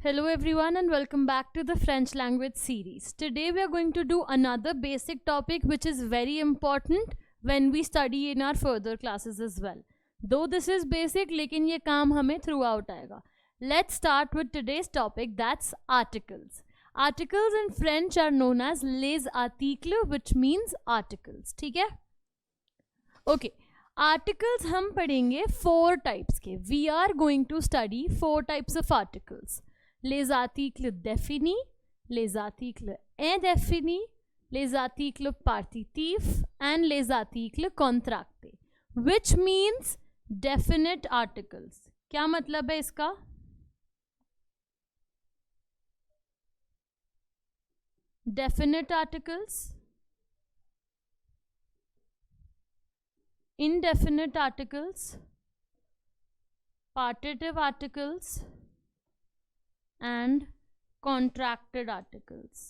Hello everyone and welcome back to the French language series. Today we are going to do another basic topic which is very important when we study in our further classes as well. Though this is basic, लेकिन ये काम हमें throughout आएगा. Let's start with today's topic, that's articles. Articles in French are known as les articles, which means articles. ठीक है? Okay. Articles हम पढ़ेंगे 4 types के. We are going to study 4 types of articles. Les articles définis, les articles indéfinis, les articles partitifs and les articles contractés, which means definite articles. क्या मतलब है इसका? Definite articles, indefinite articles, partitive articles and contracted articles.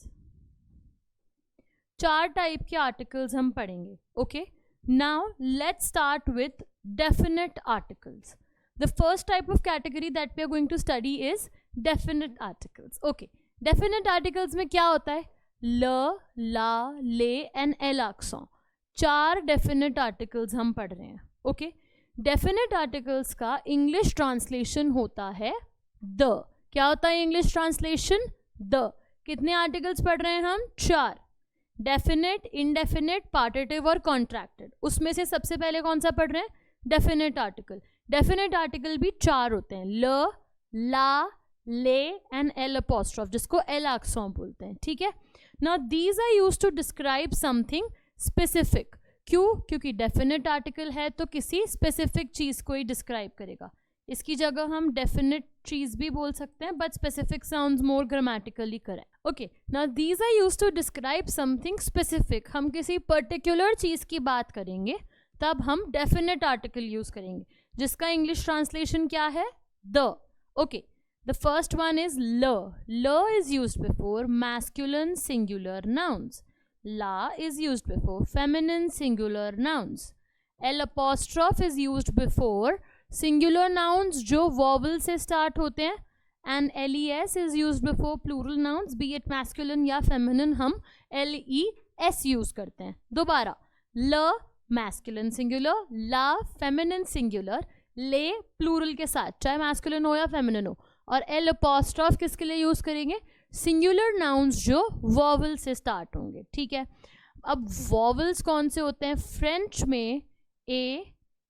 4 type के articles हम पढ़ेंगे. Okay, now let's start with definite articles. The first type of category that we are going to study is definite articles. Okay, definite articles में क्या होता है? ल, ला, ले and L accent. 4 definite articles हम पढ़ रहे हैं. ओके, definite articles का इंग्लिश ट्रांसलेशन होता है द. क्या होता है इंग्लिश ट्रांसलेशन? द. कितने आर्टिकल्स पढ़ रहे हैं हम? 4. डेफिनेट, इंडेफिनेट, पार्टिटिव और कॉन्ट्रैक्टेड. उसमें से सबसे पहले कौन सा पढ़ रहे हैं? Definite article. डेफिनेट आर्टिकल भी 4 होते हैं, ल, ला, ले एंड एल अपोस्ट्रोफ, जिसको एल accent बोलते हैं. ठीक है. Now these are used to describe something specific. क्यों? क्योंकि डेफिनेट आर्टिकल है तो किसी स्पेसिफिक चीज को ही डिस्क्राइब करेगा. इसकी जगह हम डेफिनेट चीज भी बोल सकते हैं, but specific sounds more grammatically correct. Okay, now these are used to describe something specific. हम किसी पर्टिकुलर चीज की बात करेंगे तब हम डेफिनेट आर्टिकल यूज करेंगे, जिसका इंग्लिश ट्रांसलेशन क्या है? The. Okay, the first one is ल. ल is used before masculine singular nouns. La is used before feminine singular nouns. L apostrophe is used before singular nouns जो vowel से start होते हैं, and les is used before plural nouns, be it masculine या feminine. हम les use करते हैं. दोबारा, ल masculine singular, la feminine singular, ले plural के साथ, चाहे masculine हो या feminine हो, और L apostrophe किसके लिए यूज करेंगे? सिंगुलर नाउन्स जो वॉवल से स्टार्ट होंगे. ठीक है. अब वॉवल्स कौन से होते हैं? फ्रेंच में A,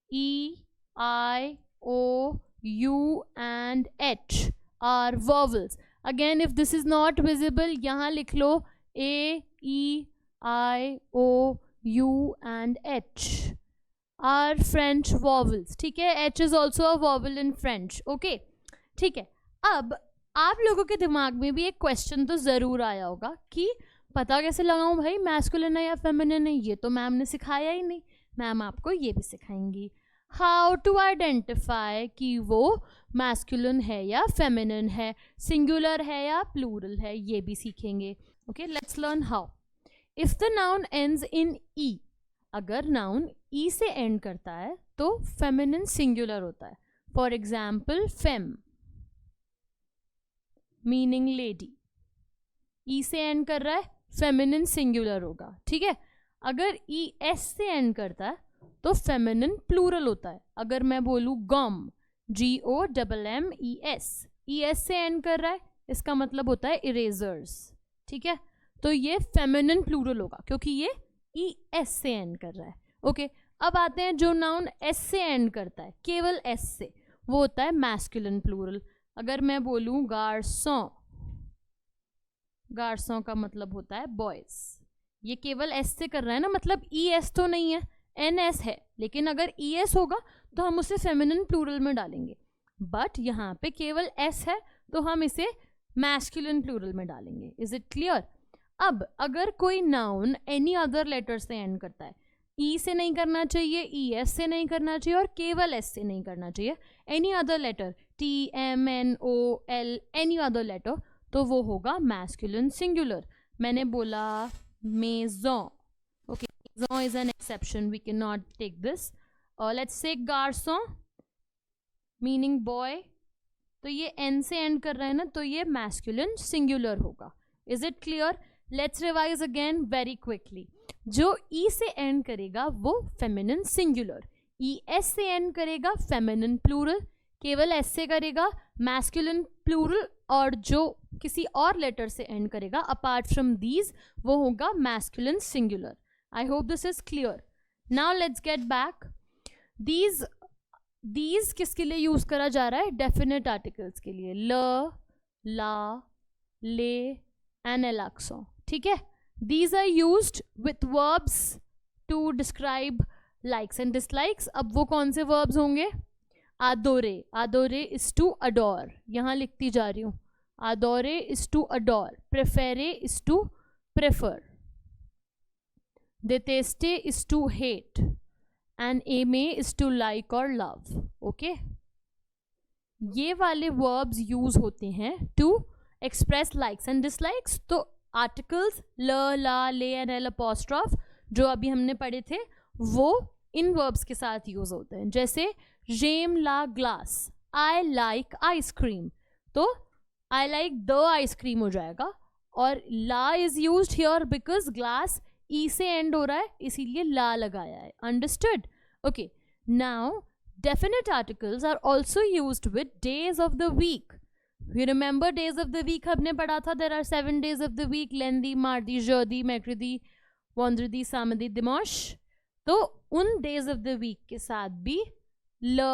E, I, O, U and H are vowels. Again if this is not visible, यहाँ लिख लो A, E, I, O, U and H are French vowels. ठीक है. H is also a vowel in French. Okay, ठीक है. अब आप लोगों के दिमाग में भी एक क्वेश्चन तो ज़रूर आया होगा कि पता कैसे लगाऊं भाई मैस्कुलिन है या फेमिनिन है? ये तो मैम ने सिखाया ही नहीं. मैम आपको ये भी सिखाएंगी, हाउ टू आइडेंटिफाई कि वो मैस्कुलिन है या फेमिनिन है, सिंगुलर है या प्लूरल है, ये भी सीखेंगे. Okay, let's learn how. If the noun ends in E, अगर नाउन ई से एंड करता है तो फेमिनिन सिंगुलर होता है. फॉर एग्जाम्पल, फेम मीनिंग लेडी. ई से एंड कर रहा है, फेमिनिन सिंगुलर होगा. ठीक है. अगर ई एस से एंड करता है तो फेमिनिन प्लूरल होता है. अगर मैं बोलूँ गम, GOMMES, ई एस से एंड कर रहा है, इसका मतलब होता है इरेजर्स. ठीक है. तो ये फेमिनिन प्लूरल होगा क्योंकि ये ई एस से एंड कर रहा है. ओके, अब आते हैं जो नाउन एस से एंड करता है, केवल एस से, वो होता है मैस्कुलिन प्लूरल. अगर मैं बोलूँ गार्सों, गार्सों का मतलब होता है बॉयज. ये केवल एस से कर रहा है ना, मतलब ई एस तो नहीं है, एन एस है, लेकिन अगर ई एस होगा तो हम उसे फेमिनिन प्लूरल में डालेंगे. बट यहाँ पे केवल एस है तो हम इसे मैस्कुलिन प्लूरल में डालेंगे. Is it clear? अब अगर कोई नाउन एनी अदर लेटर से एंड करता है, ई से नहीं करना चाहिए, ई एस से नहीं करना चाहिए और केवल एस से नहीं करना चाहिए, any other letter, T, M, N, O, L, any other letter, तो वो होगा मैस्कुलिन सिंगुलर. मैंने बोला मेजों. ओके, मेजों is an exception, we can not take this. Let's say गार्सों मीनिंग बॉय, तो ये n से एंड कर रहा है ना, तो ये मैस्कुलिन सिंगुलर होगा. Is it clear? Let's revise again very quickly. जो ई से एंड करेगा वो फेमिनिन सिंगुलर, ई एस से एंड करेगा फेमिनिन प्लूरल, केवल एस से करेगा मैस्कुलिन प्लूरल, और जो किसी और लेटर से एंड करेगा अपार्ट फ्रॉम दीज वो होगा masculine singular. I hope this is clear. Now let's get back. These किसके लिए यूज करा जा रहा है? डेफिनेट आर्टिकल्स के लिए. ल, ला, ले एंड एलाक्सो. ठीक है. These are used with verbs to describe likes and dislikes. अब वो कौन से verbs होंगे? Adore. Adore is to adore. यहाँ लिखती जा रही हूँ. Adore is to adore. Prefere is to prefer. Deteste is to hate. And aime is to like or love. Okay? ये वाले verbs use होते हैं to express likes and dislikes. तो आर्टिकल्स ल, ला, ले एंड एल अपोस्ट्रॉफ जो अभी हमने पढ़े थे वो इन वर्ब्स के साथ यूज होते हैं. जैसे जेम ला ग्लास, आई लाइक आइसक्रीम, तो आई लाइक द आइसक्रीम हो जाएगा. और ला इज यूज्ड हियर बिकॉज ग्लास ई से एंड हो रहा है, इसीलिए ला लगाया है. Understood? Okay. Now definite articles are also used with days of the week. You remember days of the week हमने पढ़ा था. There are 7 days of the week. लेंदी, मार्दी, जोदी, मैक्रिदी, वॉन्द्रदी, सामदी, दिमाश. तो उन days of the week के साथ भी ल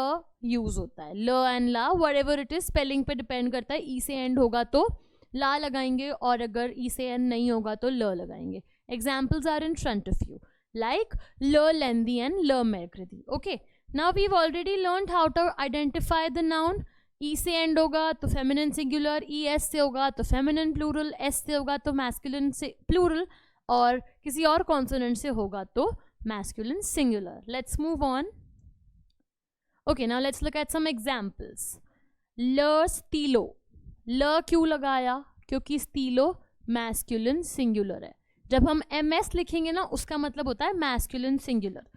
यूज होता है. ल एंड ला whatever it is स्पेलिंग पे डिपेंड करता है. ई से एंड होगा तो ला लगाएंगे और अगर ई से एंड नहीं होगा तो ल लगाएंगे. Examples are in front of you like ल लेंदी and ल मैक्रिदी. Okay. Now we've already learned how to identify the noun. ई से एंड होगा तो फेमिनिन सिंगुलर, ई एस से होगा तो फेमिनिन प्लूरल, एस से होगा तो मैस्कुलिन से प्लूरल, और किसी और कॉन्सोनेंट से होगा तो masculine singular. Let's move on. Okay, now let's look at some examples. ल स्टीलो. ल क्यों लगाया? क्योंकि स्टीलो मैस्कुलिन सिंगुलर है. जब हम एम एस लिखेंगे ना उसका मतलब होता है मैस्कुलिन सिंगुलर.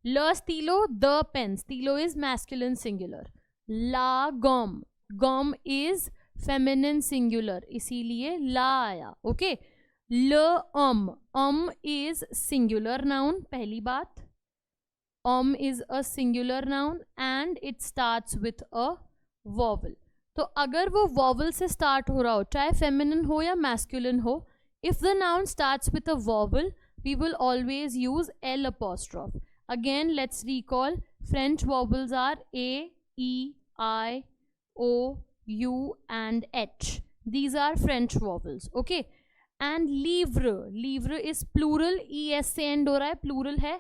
ल स्टीलो द पेन, स्टीलो इज मैस्कुलिन सिंगुलर. ला गॉम, गॉम इज फेमिनिन सिंगुलर, इसीलिए ला आया. ओके. ल इज सिंगुलर नाउन. पहली बात, is a singular noun and it starts with a vowel. तो अगर वो वॉवल से स्टार्ट हो रहा हो, चाहे फेमिनिन हो या मैस्कुलिन हो, if the noun starts with a vowel we will always use L apostrophe. Again let's recall. French vowels are A, E, I, O, U and H. These are French vowels. Okay. And livre. Livre is plural. ES से end हो रहा है, plural है.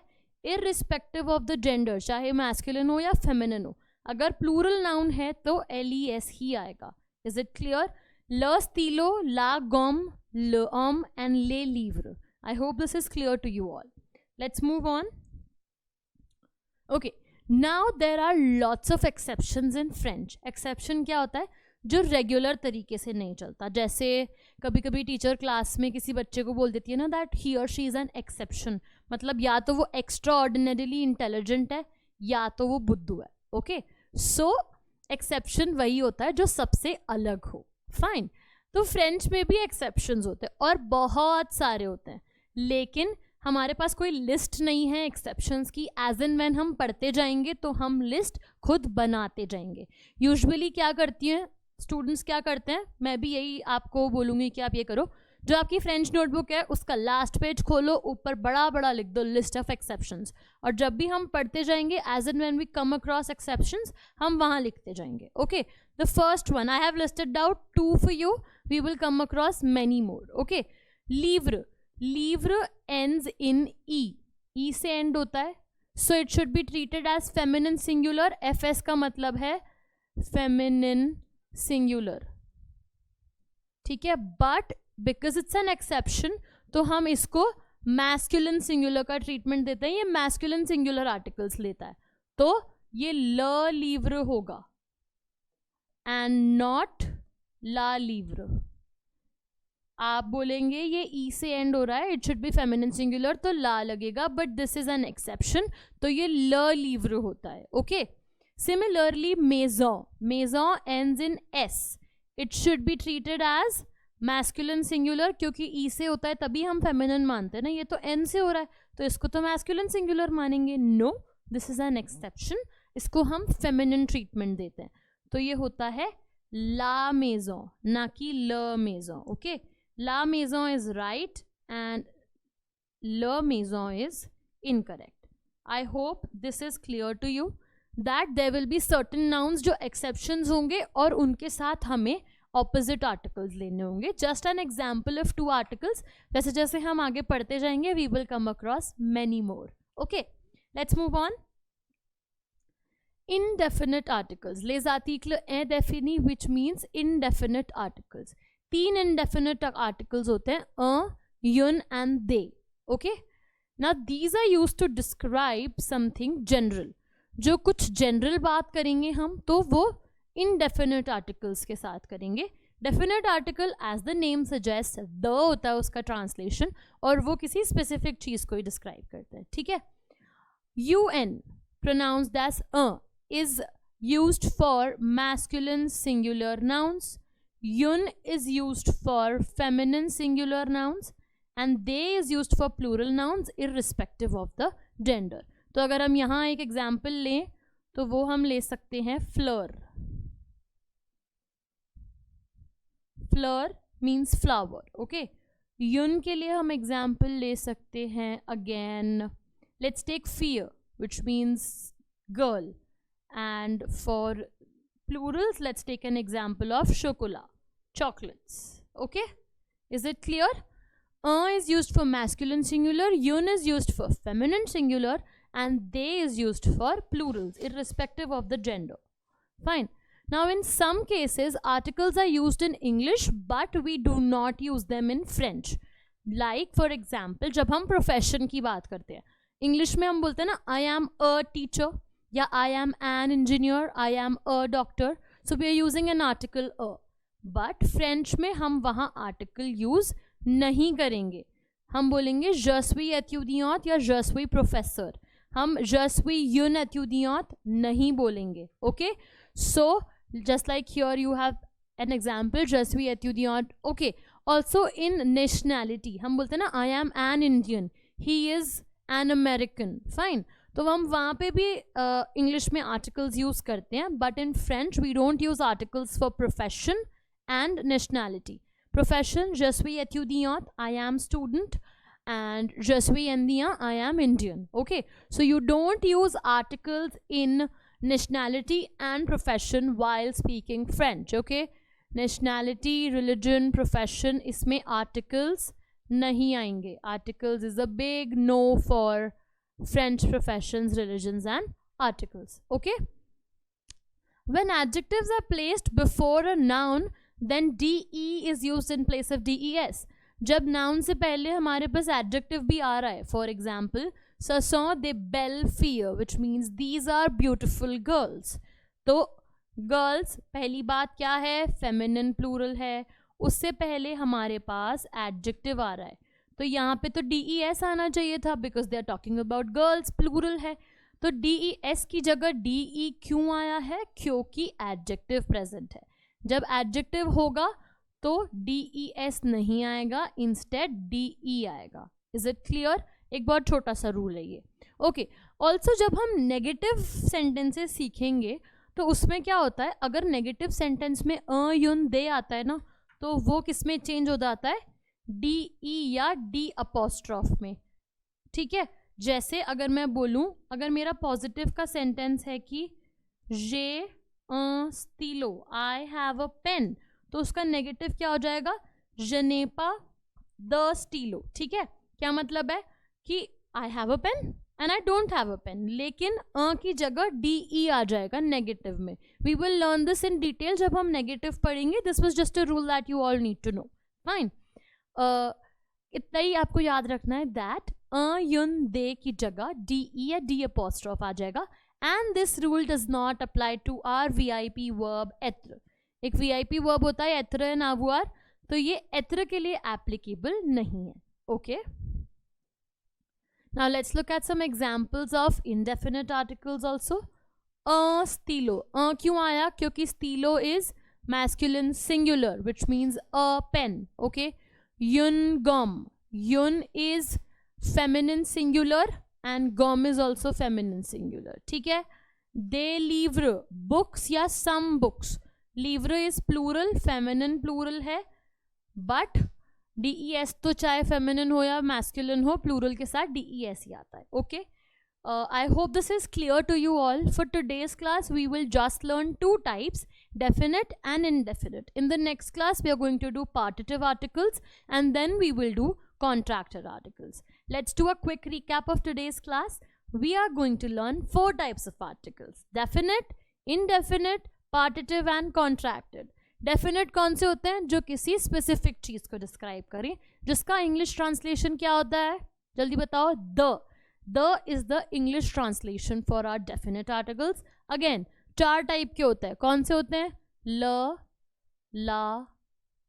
Irrespective of the gender, चाहे masculine हो या feminine हो. अगर plural noun है तो LES ही आएगा. Is it clear? Le stylo, la gomme, le homme and les livres. I hope this is clear to you all. Let's move on. Okay. Now there are lots of exceptions in French. Exception क्या होता है? जो regular तरीके से नहीं चलता. जैसे कभी कभी टीचर क्लास में किसी बच्चे को बोल देती है ना दैट ही और शी इज़ एन एक्सेप्शन. मतलब या तो वो एक्स्ट्रा ऑर्डिनरीली इंटेलिजेंट है या तो वो बुद्धू है. ओके. सो एक्सेप्शन वही होता है जो सबसे अलग हो. फाइन. तो फ्रेंच में भी एक्सेप्शंस होते हैं और बहुत सारे होते हैं, लेकिन हमारे पास कोई लिस्ट नहीं है एक्सेप्शंस की. एज एंड व्हेन हम पढ़ते जाएंगे तो हम लिस्ट खुद बनाते जाएंगे. यूजुअली क्या करती हैं स्टूडेंट्स, क्या करते हैं, मैं भी यही आपको बोलूँगी कि आप ये करो. जो आपकी फ्रेंच नोटबुक है उसका लास्ट पेज खोलो, ऊपर बड़ा बड़ा लिख दो लिस्ट ऑफ एक्सेप्शंस, और जब भी हम पढ़ते जाएंगे as and when we come across exceptions हम वहाँ लिखते जाएंगे. Okay. The first one I have listed out 2 for you. We will come across many more. Okay. लीव्र. लीव्र ends in E. E से end होता है, so it should be treated as feminine singular. FS का मतलब है feminine singular. ठीक है. But because it's an exception तो हम इसको masculine singular का ट्रीटमेंट देते हैं. ये masculine singular articles लेता है, तो ये ल लीव्र होगा and not ला लीव्र. आप बोलेंगे ये ई से एंड हो रहा है, it should be feminine singular, तो ला लगेगा, but this is an exception, तो ये ल लीव्र होता है. Okay. Similarly, maison. Maison ends in s. It should be treated as masculine singular, क्योंकि ई से होता है तभी हम feminine मानते हैं ना. ये तो n से हो रहा है तो इसको तो masculine singular मानेंगे. No, this is an exception. इसको हम feminine treatment देते हैं. तो ये होता है la maison, ना कि le maison. Okay, la maison is right and le maison is incorrect. I hope this is clear to you that there will be certain nouns जो exceptions होंगे और उनके साथ हमें opposite articles लेने होंगे. Just an example of 2 articles. जैसे जैसे हम आगे पढ़ते जाएंगे we will come across many more. Okay, let's move on. Indefinite articles. Les articles indéfinis, which means indefinite articles. 3 indefinite articles होते हैं, un and they. Okay, now these are used to describe something general. जो कुछ general बात करेंगे हम तो वो indefinite articles के साथ करेंगे. Definite article as the name suggests the होता है उसका translation और वो किसी specific चीज़ को ही describe करता है. ठीक है. un pronounced as is used for masculine singular nouns. Un is used for feminine singular nouns and they is used for plural nouns irrespective of the gender. तो अगर हम यहाँ एक एग्जाम्पल लें तो वो हम ले सकते हैं फ्लर. फ्लर मीन्स फ्लावर. ओके, यून के लिए हम एग्जाम्पल ले सकते हैं अगेन. लेट्स टेक फियर which means girl and for plurals let's take an example of शोकोला, chocolates. Okay, is it clear? Is used for masculine singular, un is used for feminine singular and they is used for plurals irrespective of the gender. Fine. Now in some cases articles are used in English but we do not use them in French. Like for example जब हम profession की बात करते हैं English में हम बोलते हैं ना I am a teacher या I am an engineer, I am a doctor. So we are using an article a. But French में हम वहाँ article use नहीं करेंगे. हम बोलेंगे je suis étudiante या je suis professeur. हम je suis une étudiante नहीं बोलेंगे. Okay, so just like here you have an example je suis étudiante. Okay, also in nationality हम बोलते हैं ना I am an Indian, he is an American. Fine, तो हम वहाँ पे भी English में articles use करते हैं but in French we don't use articles for profession and nationality. Profession je suis étudiante, I am student, and je suis indien, I am Indian. Okay, so you don't use articles in nationality and profession while speaking French. Okay, nationality, religion, profession, इसमें articles नहीं आएंगे. Articles is a big no for French professions, religions and articles. Okay, when adjectives are placed before a noun then de is used in place of des. जब noun से पहले हमारे पास adjective भी आ रहा है, for example ce sont des belles filles which means these are beautiful girls. तो girls पहली बात क्या है, feminine plural है, उससे पहले हमारे पास adjective आ रहा है तो यहाँ पे तो des आना चाहिए था because they are talking about girls, plural है. तो des की जगह de क्यों आया है, क्योंकि adjective present है. जब एडजेक्टिव होगा तो des नहीं आएगा, इंस्टेड de आएगा. Is it clear? एक बहुत छोटा सा रूल है ये. ओके, ऑल्सो जब हम नेगेटिव सेंटेंसेस सीखेंगे तो उसमें क्या होता है, अगर नेगेटिव सेंटेंस में युन दे आता है ना तो वो किस में चेंज हो जाता है, de या d अपोस्ट्रॉफ में. ठीक है, जैसे अगर मैं बोलूँ, अगर मेरा पॉजिटिव का सेंटेंस है कि जे स्टीलो, आई हैव अ पेन, तो उसका नेगेटिव क्या हो जाएगा, je n'ai pas the Estilo. ठीक है, क्या मतलब है कि I have a pen and I don't have a pen, लेकिन की जगह de आ जाएगा नेगेटिव में. We will learn this in detail जब हम नेगेटिव पढ़ेंगे. This was just a rule that you all need to know. Fine, इतना ही आपको याद रखना है दैट युन दे की जगह de या d अपोस्ट्रॉफ आ जाएगा. And this rule does not apply to our VIP verb être. एक VIP verb होता है être and avoir, तो ये être के लिए applicable नहीं है. Okay. Now let's look at some examples of indefinite articles also. Estilo क्यों आया? क्योंकि Estilo is masculine singular, which means a pen. Okay, yun gum, yun is feminine singular and gum is also feminine singular. ठीक है. Des livres, books या some books. Livre is plural, feminine plural है, but des तो चाहे feminine हो या masculine हो, plural के साथ des ही आता है. Okay. I hope this is clear to you all. For today's class, we will just learn two types, definite and indefinite. In the next class, we are going to do partitive articles and then we will do contracted articles. Let's do a quick recap of today's class. We are going to learn four types of articles: definite, indefinite, partitive and contracted. Definite कौन से होते हैं? जो किसी specific चीज को describe करें, जिसका English translation क्या होता है? जल्दी बताओ. The is the English translation for our definite articles. Again, चार टाइप के होते हैं. कौन से होते हैं? ल, ला,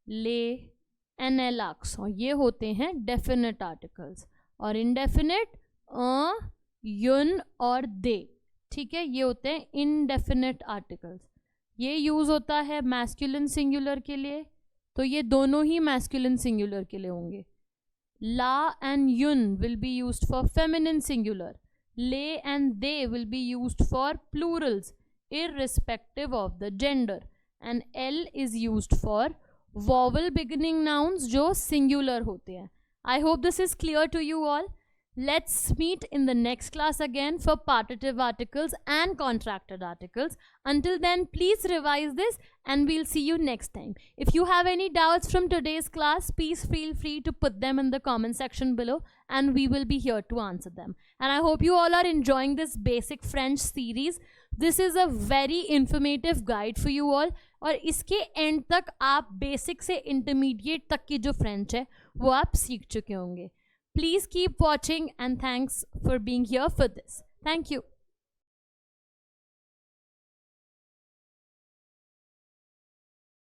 ले, एनएलआक्स. और ये होते हैं definite articles. और indefinite युन और दे. ठीक है, ये होते हैं indefinite articles. ये यूज होता है masculine singular के लिए, तो ये दोनों ही masculine singular के लिए होंगे. La and yun will be used for feminine singular. Le and they will be used for plurals irrespective of the gender. And L is used for vowel beginning nouns जो singular होते हैं. I hope this is clear to you all. Let's meet in the next class again for partitive articles and contracted articles. Until then, please revise this and we'll see you next time. If you have any doubts from today's class, please feel free to put them in the comment section below and we will be here to answer them. And I hope you all are enjoying this basic French series. This is a very informative guide for you all. और इसके end तक आप basic से intermediate तक की जो French है वो आप सीख चुके होंगे. Please keep watching and thanks for being here for this. Thank you.